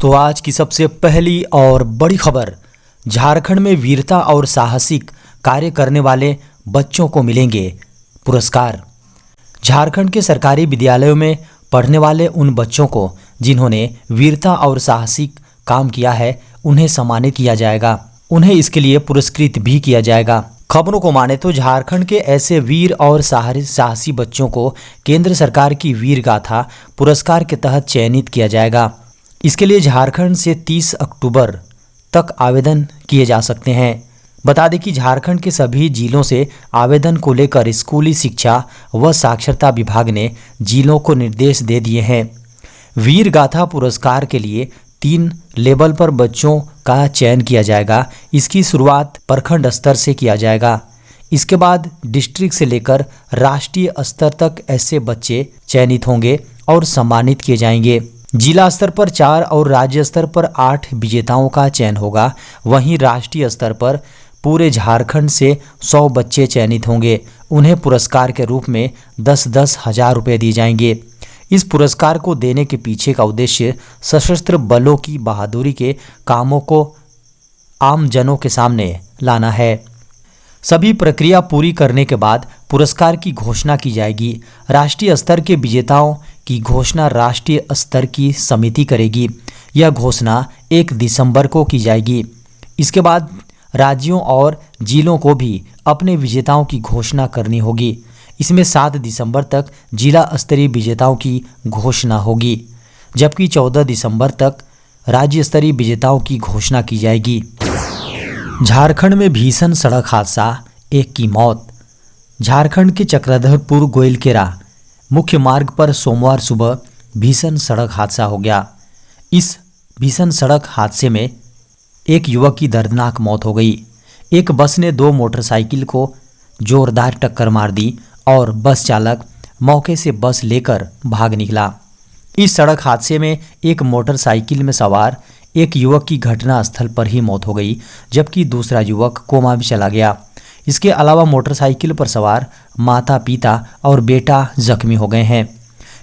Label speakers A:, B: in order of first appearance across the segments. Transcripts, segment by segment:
A: दोस्तों, आज की सबसे पहली और बड़ी खबर, झारखंड में वीरता और साहसिक कार्य करने वाले बच्चों को मिलेंगे पुरस्कार। झारखंड के सरकारी विद्यालयों में पढ़ने वाले उन बच्चों को जिन्होंने वीरता और साहसिक काम किया है, उन्हें सम्मानित किया जाएगा। उन्हें इसके लिए पुरस्कृत भी किया जाएगा। खबरों को माने तो झारखंड के ऐसे वीर और साहसी बच्चों को केंद्र सरकार की वीर गाथा पुरस्कार के तहत चयनित किया जाएगा। इसके लिए झारखंड से 30 अक्टूबर तक आवेदन किए जा सकते हैं। बता दें कि झारखंड के सभी जिलों से आवेदन को लेकर स्कूली शिक्षा व साक्षरता विभाग ने जिलों को निर्देश दे दिए हैं। वीर गाथा पुरस्कार के लिए 3 लेवल पर बच्चों का चयन किया जाएगा। इसकी शुरुआत प्रखंड स्तर से किया जाएगा। इसके बाद डिस्ट्रिक्ट से लेकर राष्ट्रीय स्तर तक ऐसे बच्चे चयनित होंगे और सम्मानित किए जाएंगे। जिला स्तर पर 4 और राज्य स्तर पर 8 विजेताओं का चयन होगा। वहीं राष्ट्रीय स्तर पर पूरे झारखंड से 100 बच्चे चयनित होंगे। उन्हें पुरस्कार के रूप में 10-10 हज़ार रुपये दिए जाएंगे। इस पुरस्कार को देने के पीछे का उद्देश्य सशस्त्र बलों की बहादुरी के कामों को आम जनों के सामने लाना है। सभी प्रक्रिया पूरी करने के बाद पुरस्कार की घोषणा की जाएगी। राष्ट्रीय स्तर के विजेताओं की घोषणा राष्ट्रीय स्तर की समिति करेगी। यह घोषणा 1 दिसंबर को की जाएगी। इसके बाद राज्यों और जिलों को भी अपने विजेताओं की घोषणा करनी होगी। इसमें 7 दिसंबर तक जिला स्तरीय विजेताओं की घोषणा होगी, जबकि 14 दिसंबर तक राज्य स्तरीय विजेताओं की घोषणा की जाएगी। झारखंड में भीषण सड़क हादसा, 1 की मौत। झारखंड के चक्रधरपुर गोइलकेरा मुख्य मार्ग पर सोमवार सुबह भीषण सड़क हादसा हो गया। इस भीषण सड़क हादसे में एक युवक की दर्दनाक मौत हो गई। एक बस ने 2 मोटरसाइकिल को जोरदार टक्कर मार दी और बस चालक मौके से बस लेकर भाग निकला। इस सड़क हादसे में एक मोटरसाइकिल में सवार एक युवक की घटनास्थल पर ही मौत हो गई, जबकि दूसरा युवक कोमा में चला गया। इसके अलावा मोटरसाइकिल पर सवार माता पिता और बेटा जख्मी हो गए हैं।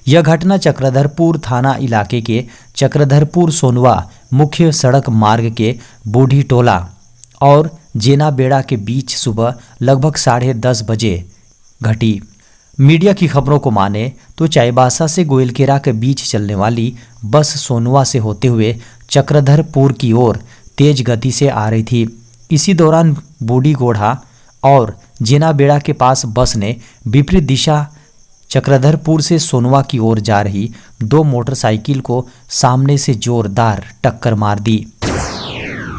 A: यह घटना चक्रधरपुर थाना इलाके के चक्रधरपुर सोनवा मुख्य सड़क मार्ग के बूढ़ी टोला और जेना बेड़ा के बीच सुबह लगभग 10:30 बजे घटी। मीडिया की खबरों को माने तो चाईबासा से गोइलकेरा के बीच चलने वाली बस सोनवा से होते हुए चक्रधरपुर की ओर तेज गति से आ रही थी। इसी दौरान बूढ़ी गोढ़ा और जेना बेड़ा के पास बस ने विपरीत दिशा चक्रधरपुर से सोनवा की ओर जा रही 2 मोटरसाइकिल को सामने से जोरदार टक्कर मार दी।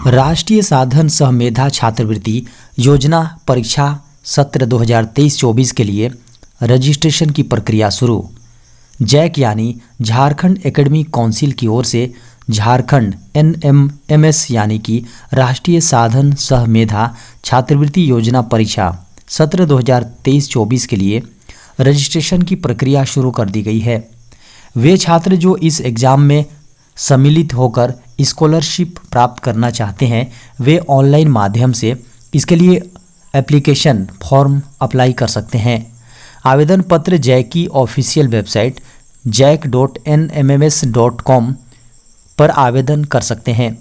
A: राष्ट्रीय साधन सह मेधा छात्रवृत्ति योजना परीक्षा सत्र 2023-24 के लिए रजिस्ट्रेशन की प्रक्रिया शुरू। जैक यानी झारखंड एकेडमिक काउंसिल की ओर से झारखंड NMMS यानी कि राष्ट्रीय साधन सह मेधा छात्रवृत्ति योजना परीक्षा सत्र 2023-24 के लिए रजिस्ट्रेशन की प्रक्रिया शुरू कर दी गई है। वे छात्र जो इस एग्ज़ाम में सम्मिलित होकर स्कॉलरशिप प्राप्त करना चाहते हैं, वे ऑनलाइन माध्यम से इसके लिए एप्लीकेशन फॉर्म अप्लाई कर सकते हैं। आवेदन पत्र जैक की ऑफिशियल वेबसाइट jack.nmms.com पर आवेदन कर सकते हैं।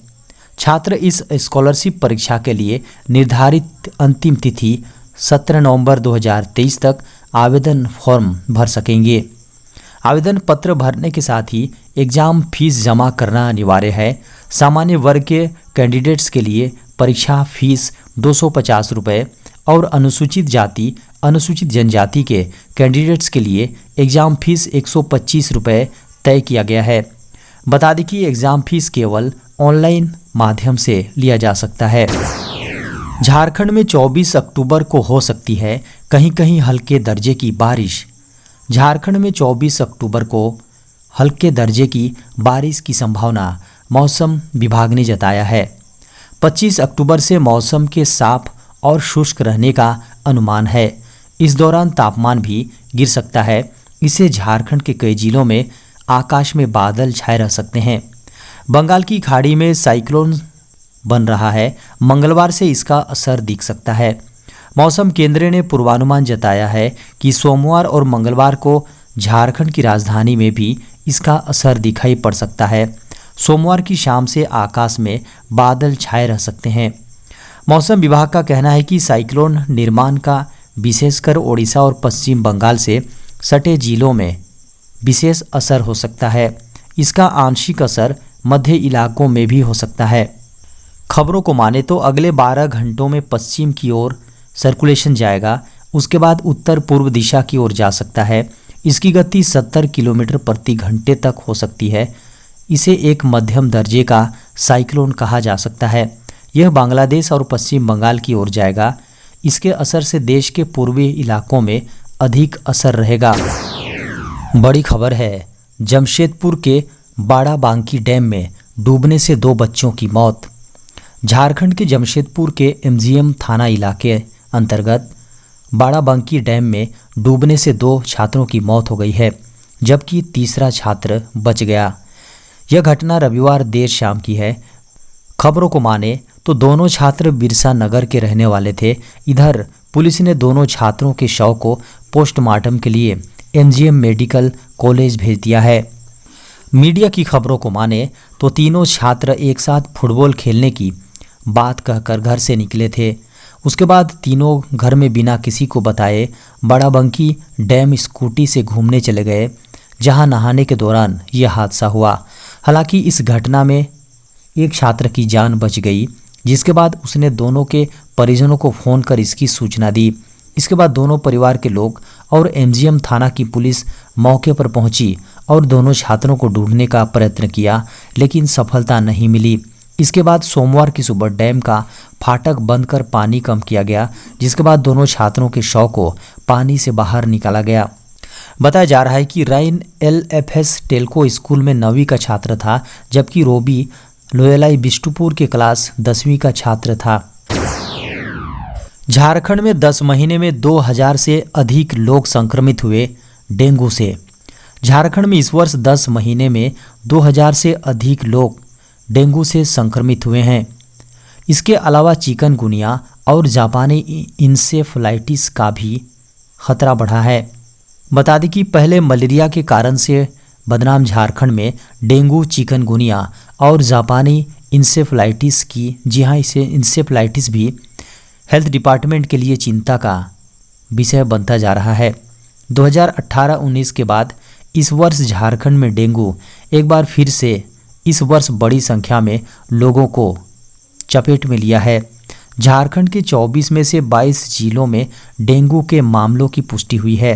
A: छात्र इस स्कॉलरशिप परीक्षा के लिए निर्धारित अंतिम तिथि 17 नवंबर 2023 तक आवेदन फॉर्म भर सकेंगे। आवेदन पत्र भरने के साथ ही एग्ज़ाम फीस जमा करना अनिवार्य है। सामान्य वर्ग के कैंडिडेट्स के लिए परीक्षा फीस 250 रुपये और अनुसूचित जाति अनुसूचित जनजाति के कैंडिडेट्स के लिए एग्ज़ाम फीस 125 रुपये तय किया गया है। बता दें कि एग्ज़ाम फीस केवल ऑनलाइन माध्यम से लिया जा सकता है। झारखंड में 24 अक्टूबर को हो सकती है कहीं कहीं हल्के दर्जे की बारिश। झारखंड में 24 अक्टूबर को हल्के दर्जे की बारिश की संभावना मौसम विभाग ने जताया है। 25 अक्टूबर से मौसम के साफ और शुष्क रहने का अनुमान है। इस दौरान तापमान भी गिर सकता है। इससे झारखंड के कई जिलों में आकाश में बादल छाए रह सकते हैं। बंगाल की खाड़ी में साइक्लोन बन रहा है। मंगलवार से इसका असर दिख सकता है। मौसम केंद्र ने पूर्वानुमान जताया है कि सोमवार और मंगलवार को झारखंड की राजधानी में भी इसका असर दिखाई पड़ सकता है। सोमवार की शाम से आकाश में बादल छाए रह सकते हैं। मौसम विभाग का कहना है कि साइक्लोन निर्माण का विशेषकर ओडिशा और पश्चिम बंगाल से सटे जिलों में विशेष असर हो सकता है। इसका आंशिक असर मध्य इलाकों में भी हो सकता है। खबरों को माने तो अगले 12 घंटों में पश्चिम की ओर सर्कुलेशन जाएगा, उसके बाद उत्तर पूर्व दिशा की ओर जा सकता है। इसकी गति 70 किलोमीटर प्रति घंटे तक हो सकती है। इसे एक मध्यम दर्जे का साइक्लोन कहा जा सकता है। यह बांग्लादेश और पश्चिम बंगाल की ओर जाएगा। इसके असर से देश के पूर्वी इलाकों में अधिक असर रहेगा। बड़ी खबर है, जमशेदपुर के बाड़ाबांकी डैम में डूबने से 2 बच्चों की मौत। झारखंड के जमशेदपुर के एमजीएम थाना इलाके अंतर्गत बाड़ाबांकी डैम में डूबने से 2 छात्रों की मौत हो गई है, जबकि तीसरा छात्र बच गया। यह घटना रविवार देर शाम की है। खबरों को माने तो दोनों छात्र बिरसा नगर के रहने वाले थे। इधर पुलिस ने दोनों छात्रों के शव को पोस्टमार्टम के लिए एमजीएम मेडिकल कॉलेज भेज दिया है। मीडिया की खबरों को माने तो तीनों छात्र एक साथ फुटबॉल खेलने की बात कहकर घर से निकले थे। उसके बाद तीनों घर में बिना किसी को बताए बाड़ाबांकी डैम स्कूटी से घूमने चले गए, जहां नहाने के दौरान यह हादसा हुआ। हालांकि इस घटना में एक छात्र की जान बच गई, जिसके बाद उसने दोनों के परिजनों को फ़ोन कर इसकी सूचना दी। इसके बाद दोनों परिवार के लोग और एमजीएम थाना की पुलिस मौके पर पहुंची और दोनों छात्रों को ढूंढने का प्रयत्न किया, लेकिन सफलता नहीं मिली। इसके बाद सोमवार की सुबह डैम का फाटक बंद कर पानी कम किया गया, जिसके बाद दोनों छात्रों के शव को पानी से बाहर निकाला गया। बताया जा रहा है कि राइन एलएफएस टेल्को स्कूल में 9वीं का छात्र था, जबकि रोबी लोयलाई बिष्टुपुर के क्लास 10वीं का छात्र था। झारखंड में 10 महीने में 2000 से अधिक लोग संक्रमित हुए डेंगू से। झारखंड में इस वर्ष 10 महीने में 2000 से अधिक लोग डेंगू से संक्रमित हुए हैं। इसके अलावा चिकनगुनिया और जापानी इंसेफ्लाइटिस का भी खतरा बढ़ा है। बता दें कि पहले मलेरिया के कारण से बदनाम झारखंड में डेंगू, चिकनगुनिया और जापानी इंसेफ्लाइटिस की, जी हाँ, इसे इंसेफ्लाइटिस भी हेल्थ डिपार्टमेंट के लिए चिंता का विषय बनता जा रहा है। 2018-19 के बाद इस वर्ष झारखंड में डेंगू एक बार फिर से इस वर्ष बड़ी संख्या में लोगों को चपेट में लिया है। झारखंड के 24 में से 22 जिलों में डेंगू के मामलों की पुष्टि हुई है।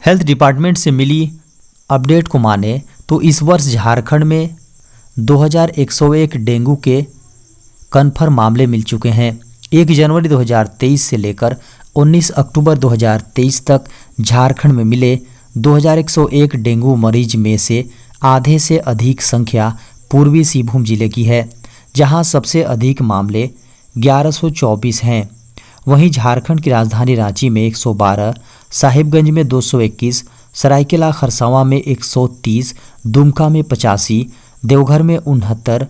A: हेल्थ डिपार्टमेंट से मिली अपडेट को माने तो इस वर्ष झारखंड में 2101 डेंगू के कन्फर्म मामले मिल चुके हैं। 1 जनवरी 2023 से लेकर 19 अक्टूबर 2023 तक झारखंड में मिले 2101 डेंगू मरीज में से आधे से अधिक संख्या पूर्वी सिंहभूम जिले की है, जहां सबसे अधिक मामले 1124 हैं। वहीं झारखंड की राजधानी रांची में 112, साहिबगंज में 221, सरायकेला खरसावां में 130, दुमका में 85, देवघर में 69,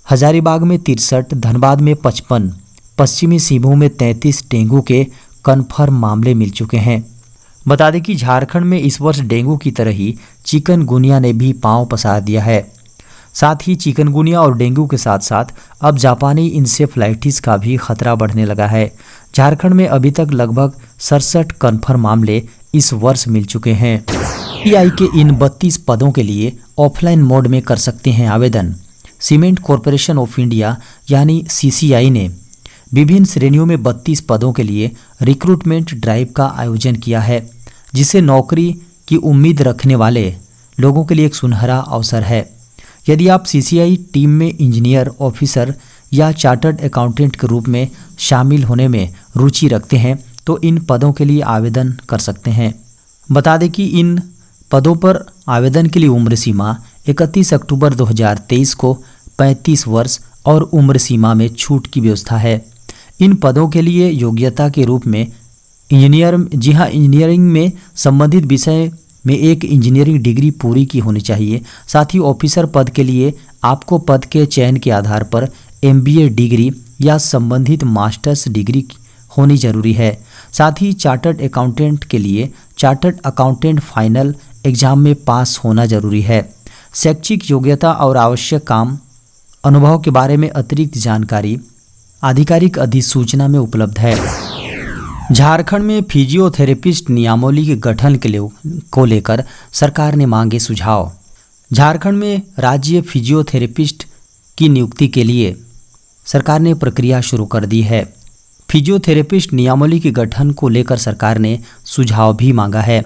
A: हजारीबाग में 63, धनबाद में 55, पश्चिमी सिंहभूम में 33 डेंगू के कन्फर्म मामले मिल चुके हैं। बता दें कि झारखंड में इस वर्ष डेंगू की तरह ही चिकनगुनिया ने भी पांव पसार दिया है। साथ ही चिकनगुनिया और डेंगू के साथ साथ अब जापानी इंसेफ्लाइटिस का भी खतरा बढ़ने लगा है। झारखंड में अभी तक लगभग 67 कन्फर्म मामले इस वर्ष मिल चुके हैं। सीसीआई के इन 32 पदों के लिए ऑफलाइन मोड में कर सकते हैं आवेदन। सीमेंट कॉरपोरेशन ऑफ इंडिया यानी सीसीआई ने विभिन्न श्रेणियों में 32 पदों के लिए रिक्रूटमेंट ड्राइव का आयोजन किया है, जिसे नौकरी की उम्मीद रखने वाले लोगों के लिए एक सुनहरा अवसर है। यदि आप सीसीआई टीम में इंजीनियर, ऑफिसर या चार्टर्ड अकाउंटेंट के रूप में शामिल होने में रुचि रखते हैं तो इन पदों के लिए आवेदन कर सकते हैं। बता दें कि इन पदों पर आवेदन के लिए उम्र सीमा 31 अक्टूबर 2023 को 35 वर्ष और उम्र सीमा में छूट की व्यवस्था है। इन पदों के लिए योग्यता के रूप में इंजीनियरिंग में संबंधित विषय में एक इंजीनियरिंग डिग्री पूरी की होनी चाहिए। साथ ही ऑफिसर पद के लिए आपको पद के चयन के आधार पर एमबीए डिग्री या संबंधित मास्टर्स डिग्री होनी जरूरी है। साथ ही चार्टर्ड अकाउंटेंट के लिए चार्टर्ड अकाउंटेंट फाइनल एग्जाम में पास होना जरूरी है। शैक्षिक योग्यता और आवश्यक काम अनुभव के बारे में अतिरिक्त जानकारी आधिकारिक अधिसूचना में उपलब्ध है। झारखंड में फिजियोथेरेपिस्ट नियमावली के गठन को लेकर सरकार ने मांगे सुझाव। झारखंड में राज्य फिजियोथेरेपिस्ट की नियुक्ति के लिए सरकार ने प्रक्रिया शुरू कर दी है। फिजियोथेरेपिस्ट नियमावली के गठन को लेकर सरकार ने सुझाव भी मांगा है।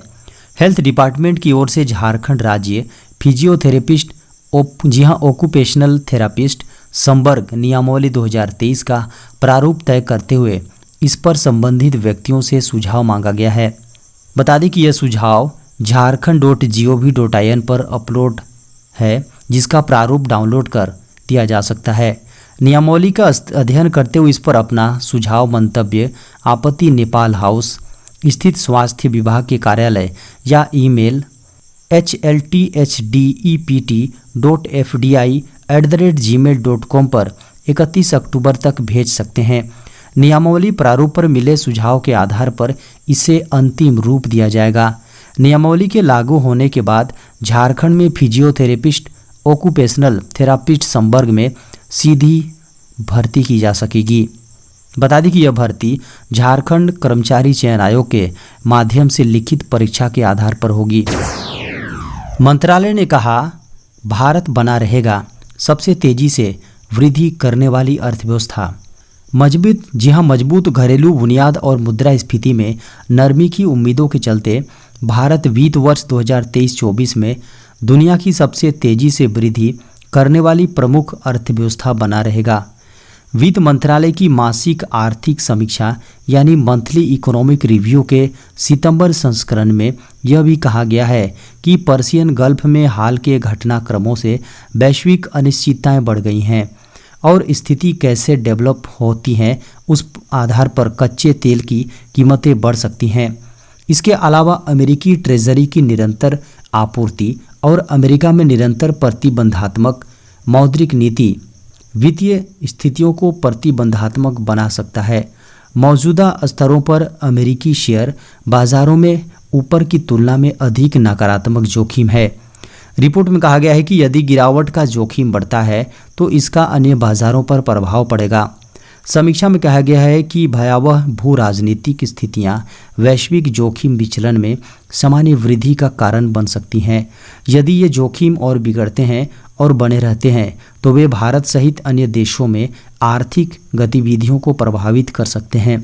A: हेल्थ डिपार्टमेंट की ओर से झारखंड राज्य फिजियोथेरेपिस्ट ऑक्यूपेशनल थेरापिस्ट संवर्ग नियमावली 2023 का प्रारूप तय करते हुए इस पर संबंधित व्यक्तियों से सुझाव मांगा गया है। बता दें कि यह सुझाव jharkhand.gov.in पर अपलोड है, जिसका प्रारूप डाउनलोड कर दिया जा सकता है। नियमावली का अध्ययन करते हुए इस पर अपना सुझाव मंतव्य आपत्ति नेपाल हाउस स्थित स्वास्थ्य विभाग के कार्यालय या ईमेल hlthdeppt.fdi@gmail.com पर 31 अक्टूबर तक भेज सकते हैं। नियमावली प्रारूप पर मिले सुझाव के आधार पर इसे अंतिम रूप दिया जाएगा। नियमावली के लागू होने के बाद झारखंड में फिजियोथेरेपिस्ट ऑक्यूपेशनल थेरापिस्ट संवर्ग में सीधी भर्ती की जा सकेगी। बता दें कि यह भर्ती झारखंड कर्मचारी चयन आयोग के माध्यम से लिखित परीक्षा के आधार पर होगी। मंत्रालय ने कहा, भारत बना रहेगा सबसे तेजी से वृद्धि करने वाली अर्थव्यवस्था। मजबूत घरेलू बुनियाद और मुद्रास्फीति में नरमी की उम्मीदों के चलते भारत वित्त वर्ष 2023-24 में दुनिया की सबसे तेजी से वृद्धि करने वाली प्रमुख अर्थव्यवस्था बना रहेगा। वित्त मंत्रालय की मासिक आर्थिक समीक्षा यानी मंथली इकोनॉमिक रिव्यू के सितंबर संस्करण में यह भी कहा गया है कि पर्शियन गल्फ में हाल के घटनाक्रमों से वैश्विक अनिश्चितताएं बढ़ गई हैं और स्थिति कैसे डेवलप होती हैं उस आधार पर कच्चे तेल की कीमतें बढ़ सकती हैं। इसके अलावा अमेरिकी ट्रेजरी की निरंतर आपूर्ति और अमेरिका में निरंतर प्रतिबंधात्मक मौद्रिक नीति वित्तीय स्थितियों को प्रतिबंधात्मक बना सकता है। मौजूदा स्तरों पर अमेरिकी शेयर बाजारों में ऊपर की तुलना में अधिक नकारात्मक जोखिम है। रिपोर्ट में कहा गया है कि यदि गिरावट का जोखिम बढ़ता है तो इसका अन्य बाजारों पर प्रभाव पड़ेगा। समीक्षा में कहा गया है कि भयावह भू राजनीतिक स्थितियां वैश्विक जोखिम विचलन में सामान्य वृद्धि का कारण बन सकती हैं। यदि ये जोखिम और बिगड़ते हैं और बने रहते हैं तो वे भारत सहित अन्य देशों में आर्थिक गतिविधियों को प्रभावित कर सकते हैं।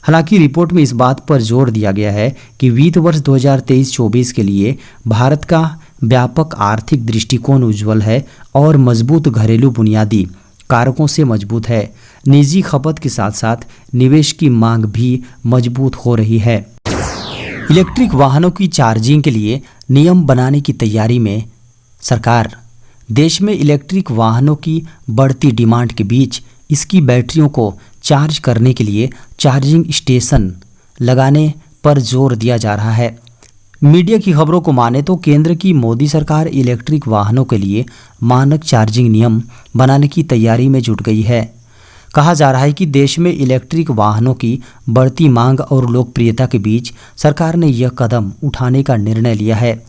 A: हालांकि रिपोर्ट में इस बात पर जोर दिया गया है कि वित्त वर्ष 2023-24 के लिए भारत का व्यापक आर्थिक दृष्टिकोण उज्ज्वल है और मजबूत घरेलू बुनियादी कारकों से मजबूत है। निजी खपत के साथ साथ निवेश की मांग भी मजबूत हो रही है। इलेक्ट्रिक वाहनों की चार्जिंग के लिए नियम बनाने की तैयारी में सरकार। देश में इलेक्ट्रिक वाहनों की बढ़ती डिमांड के बीच इसकी बैटरियों को चार्ज करने के लिए चार्जिंग स्टेशन लगाने पर जोर दिया जा रहा है। मीडिया की खबरों को माने तो केंद्र की मोदी सरकार इलेक्ट्रिक वाहनों के लिए मानक चार्जिंग नियम बनाने की तैयारी में जुट गई है। कहा जा रहा है कि देश में इलेक्ट्रिक वाहनों की बढ़ती मांग और लोकप्रियता के बीच सरकार ने यह कदम उठाने का निर्णय लिया है।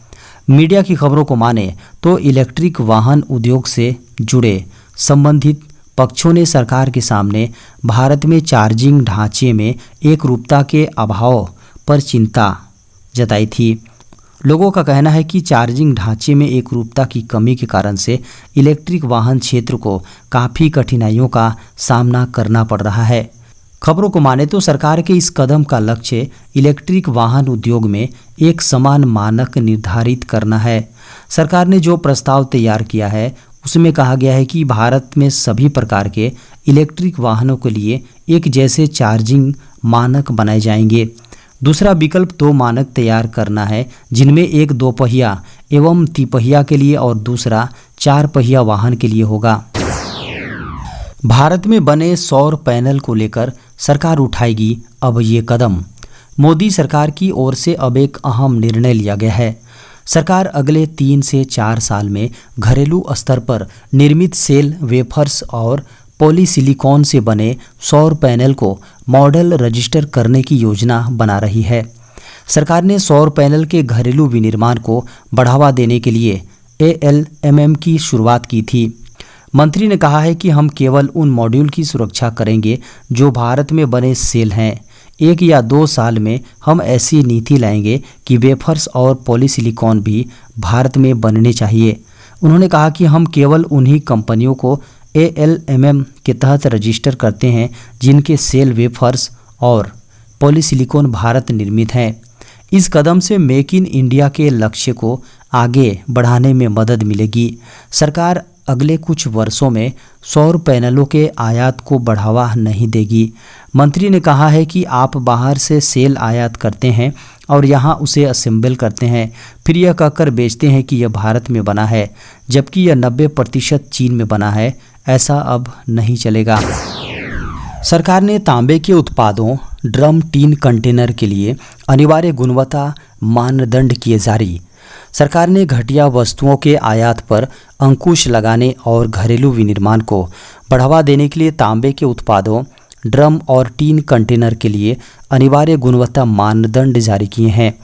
A: मीडिया की खबरों को माने तो इलेक्ट्रिक वाहन उद्योग से जुड़े संबंधित पक्षों ने सरकार के सामने भारत में चार्जिंग ढांचे में एकरूपता के अभाव पर चिंता जताई थी। लोगों का कहना है कि चार्जिंग ढांचे में एकरूपता की कमी के कारण से इलेक्ट्रिक वाहन क्षेत्र को काफ़ी कठिनाइयों का सामना करना पड़ रहा है। खबरों को माने तो सरकार के इस कदम का लक्ष्य इलेक्ट्रिक वाहन उद्योग में एक समान मानक निर्धारित करना है। सरकार ने जो प्रस्ताव तैयार किया है उसमें कहा गया है कि भारत में सभी प्रकार के इलेक्ट्रिक वाहनों के लिए एक जैसे चार्जिंग मानक बनाए जाएंगे। दूसरा विकल्प 2 मानक तैयार करना है, जिनमें एक 2 पहिया एवं तिपहिया के लिए और दूसरा 4 पहिया वाहन के लिए होगा। भारत में बने सौर पैनल को लेकर सरकार उठाएगी अब ये कदम। मोदी सरकार की ओर से अब एक अहम निर्णय लिया गया है। सरकार अगले 3 से 4 साल में घरेलू स्तर पर निर्मित सेल, वेफर्स और पॉलीसिलिकॉन से बने सौर पैनल को मॉडल रजिस्टर करने की योजना बना रही है। सरकार ने सौर पैनल के घरेलू विनिर्माण को बढ़ावा देने के लिए ALMM की शुरुआत की थी। मंत्री ने कहा है कि हम केवल उन मॉड्यूल की सुरक्षा करेंगे जो भारत में बने सेल हैं। 1 या 2 साल में हम ऐसी नीति लाएंगे कि वेफर्स और पॉलीसिलिकॉन भी भारत में बनने चाहिए। उन्होंने कहा कि हम केवल उन्हीं कंपनियों को ALMM के तहत रजिस्टर करते हैं जिनके सेल, वेफर्स और पॉलीसिलिकॉन भारत निर्मित हैं। इस कदम से मेक इन इंडिया के लक्ष्य को आगे बढ़ाने में मदद मिलेगी। सरकार अगले कुछ वर्षों में सौर पैनलों के आयात को बढ़ावा नहीं देगी। मंत्री ने कहा है कि आप बाहर से सेल आयात करते हैं और यहाँ उसे असेंबल करते हैं, फिर यह कहकर बेचते हैं कि यह भारत में बना है, जबकि यह 90% चीन में बना है। ऐसा अब नहीं चलेगा। सरकार ने तांबे के उत्पादों, ड्रम, टीन, कंटेनर के लिए अनिवार्य गुणवत्ता मानदंड किए जारी। सरकार ने घटिया वस्तुओं के आयात पर अंकुश लगाने और घरेलू विनिर्माण को बढ़ावा देने के लिए तांबे के उत्पादों, ड्रम और टीन कंटेनर के लिए अनिवार्य गुणवत्ता मानदंड जारी किए हैं।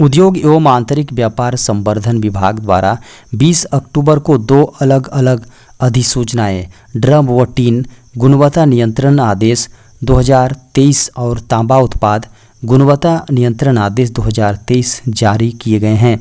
A: उद्योग एवं आंतरिक व्यापार संवर्धन विभाग द्वारा 20 अक्टूबर को 2 अलग अलग अधिसूचनाएं, ड्रम व टीन गुणवत्ता नियंत्रण आदेश 2023 और तांबा उत्पाद गुणवत्ता नियंत्रण आदेश 2023 जारी किए गए हैं।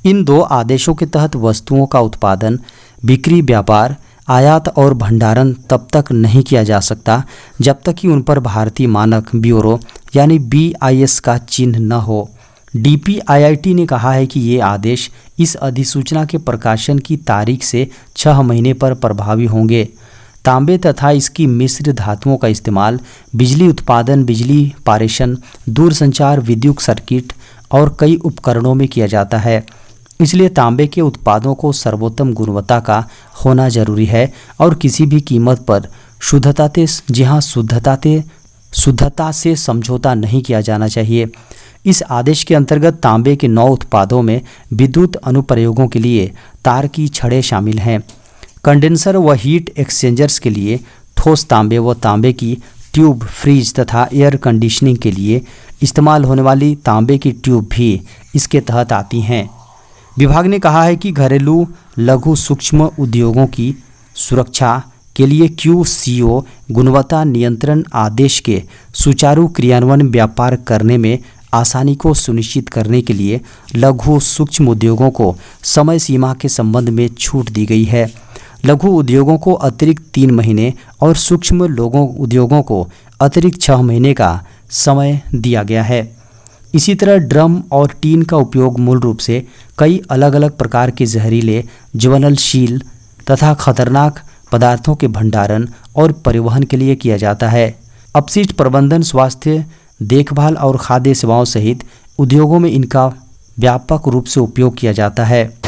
A: इन 2 आदेशों के तहत वस्तुओं का उत्पादन, बिक्री, व्यापार, आयात और भंडारण तब तक नहीं किया जा सकता जब तक कि उन पर भारतीय मानक ब्यूरो यानी BIS का चिन्ह न हो। DPIIT ने कहा है कि ये आदेश इस अधिसूचना के प्रकाशन की तारीख से 6 महीने पर प्रभावी होंगे। तांबे तथा इसकी मिश्र धातुओं का इस्तेमाल बिजली उत्पादन, बिजली पारेषण, दूरसंचार, विद्युत सर्किट और कई उपकरणों में किया जाता है। इसलिए तांबे के उत्पादों को सर्वोत्तम गुणवत्ता का होना जरूरी है और किसी भी कीमत पर शुद्धता से समझौता नहीं किया जाना चाहिए। इस आदेश के अंतर्गत तांबे के 9 उत्पादों में विद्युत अनुप्रयोगों के लिए तार की छड़ें शामिल हैं। कंडेंसर व हीट एक्सचेंजर्स के लिए ठोस तांबे व तांबे की ट्यूब, फ्रिज तथा एयर कंडीशनिंग के लिए इस्तेमाल होने वाली तांबे की ट्यूब भी इसके तहत आती हैं। विभाग ने कहा है कि घरेलू लघु सूक्ष्म उद्योगों की सुरक्षा के लिए QCO गुणवत्ता नियंत्रण आदेश के सुचारू क्रियान्वयन, व्यापार करने में आसानी को सुनिश्चित करने के लिए लघु सूक्ष्म उद्योगों को समय सीमा के संबंध में छूट दी गई है। लघु उद्योगों को अतिरिक्त 3 महीने और सूक्ष्म उद्योगों को अतिरिक्त 6 महीने का समय दिया गया है। इसी तरह ड्रम और टीन का उपयोग मूल रूप से कई अलग अलग प्रकार के जहरीले, ज्वलनशील तथा खतरनाक पदार्थों के भंडारण और परिवहन के लिए किया जाता है। अपशिष्ट प्रबंधन, स्वास्थ्य देखभाल और खाद्य सेवाओं सहित उद्योगों में इनका व्यापक रूप से उपयोग किया जाता है।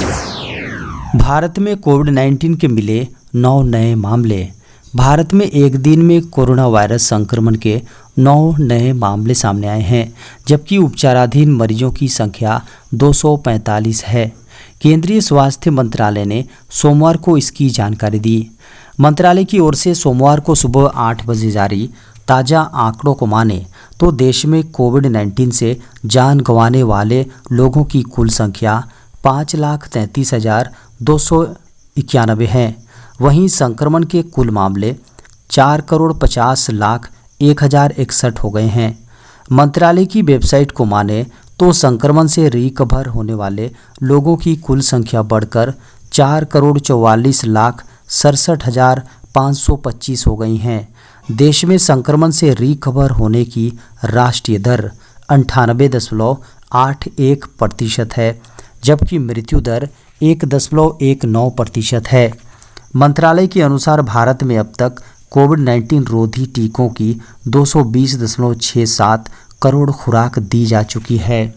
A: भारत में कोविड-19 के मिले 9 नए मामले। भारत में एक दिन में कोरोना वायरस संक्रमण के 9 नए मामले सामने आए हैं, जबकि उपचाराधीन मरीजों की संख्या 245 है। केंद्रीय स्वास्थ्य मंत्रालय ने सोमवार को इसकी जानकारी दी। मंत्रालय की ओर से सोमवार को सुबह 8 बजे जारी ताज़ा आंकड़ों को माने तो देश में कोविड-19 से जान गंवाने वाले लोगों की कुल संख्या 5,33,291 है। वहीं संक्रमण के कुल मामले 4,50,01,061 हो गए हैं। मंत्रालय की वेबसाइट को माने तो संक्रमण से रिकवर होने वाले लोगों की कुल संख्या बढ़कर 4,44,67,525 हो गई हैं। देश में संक्रमण से रिकवर होने की राष्ट्रीय दर 98.81% है, जबकि मृत्यु दर 1.19% है। मंत्रालय के अनुसार भारत में अब तक कोविड-19 रोधी टीकों की 220.67 करोड़ खुराक दी जा चुकी है।